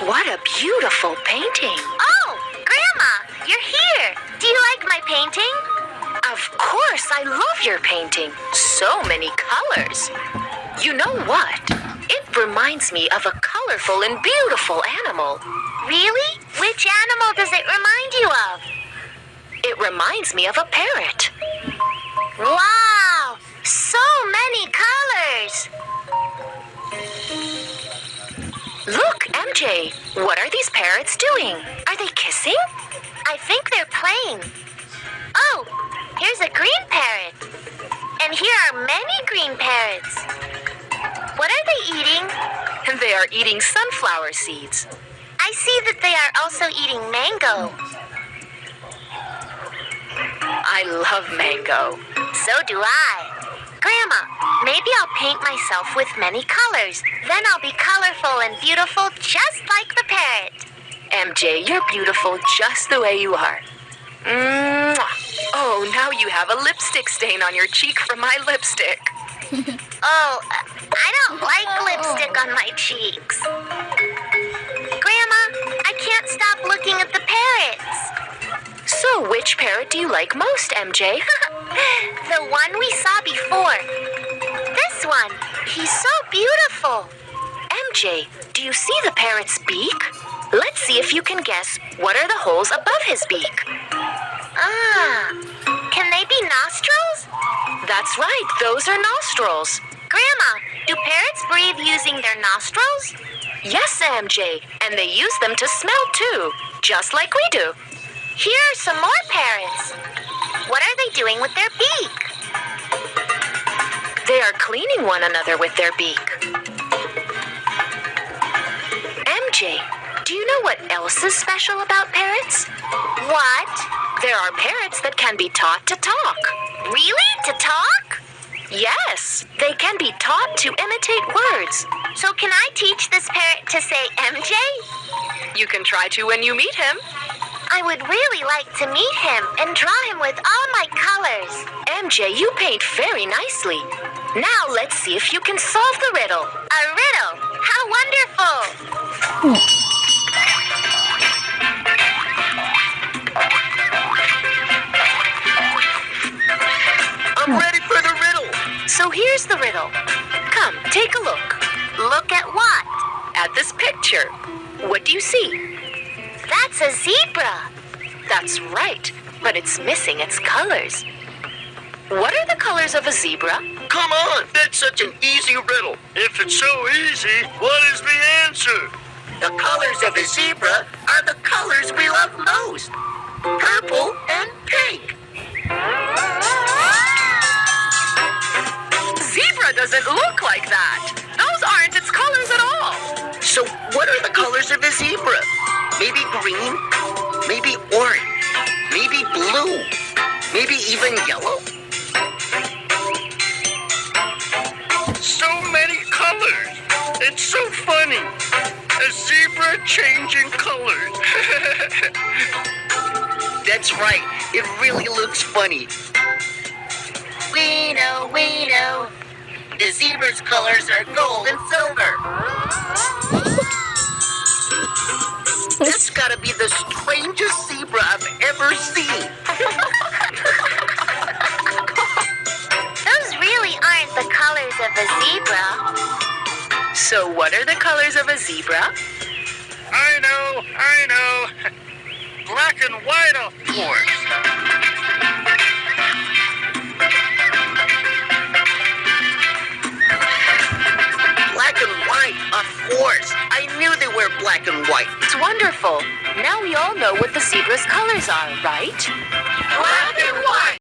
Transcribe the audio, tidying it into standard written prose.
What a beautiful painting. Oh, Grandma, you're here. Do you like my painting? Of course, I love your painting. So many colors. You know what? It reminds me of a colorful and beautiful animal. Really? Which animal does it remind you of? It reminds me of a parrot. Wow, so many colors. Look, MJ, what are these parrots doing? Are they kissing? I think they're playing. Oh, here's a green parrot. And here are many green parrots. What are they eating? They are eating sunflower seeds. I see that they are also eating mango. I love mango. So do I. Grandma, maybe I'll paint myself with many colors. Then I'll be colorful and beautiful just like the parrot. MJ, you're beautiful just the way you are. Mwah. Oh, now you have a lipstick stain on your cheek from my lipstick. Oh, I don't like lipstick on my cheeks. Grandma, I can't stop looking at the parrots. So, which parrot do you like most, MJ? The one we saw before. This one. He's so beautiful. MJ, do you see the parrot's beak? Let's see if you can guess what are the holes above his beak. Ah, can they be nostrils? That's right, those are nostrils. Grandma, do parrots breathe using their nostrils? Yes, MJ, and they use them to smell too, just like we do. Here are some more parrots. What are they doing with their beak? They are cleaning one another with their beak. MJ, do you know what else is special about parrots? What? There are parrots that can be taught to talk. Really? To talk? Yes, they can be taught to imitate words. So can I teach this parrot to say MJ? You can try to when you meet him. I would really like to meet him and draw him with all my colors. MJ, you paint very nicely. Now let's see if you can solve the riddle. A riddle? How wonderful! I'm ready for the riddle. So here's the riddle. Come, take a look. Look at what? At this picture. What do you see? That's a zebra. That's right, but it's missing its colors. What are the colors of a zebra? Come on, that's such an easy riddle. If it's so easy, what is the answer? The colors of a zebra are the colors we love most. Purple and pink. Zebra doesn't look like that. Those aren't its colors at all. So what are the colors of a zebra? Maybe green, maybe orange, maybe blue, maybe even yellow. So many colors. It's so funny. A zebra changing colors. That's right, it really looks funny. We know. The zebra's colors are gold and silver. That's gotta be the strangest zebra I've ever seen. Those really aren't the colors of a zebra. So what are the colors of a zebra? I know. Black and white, of course. Black and white, of course. I knew they were black and white. It's wonderful. Now we all know what the zebra's colors are, right? Black and white.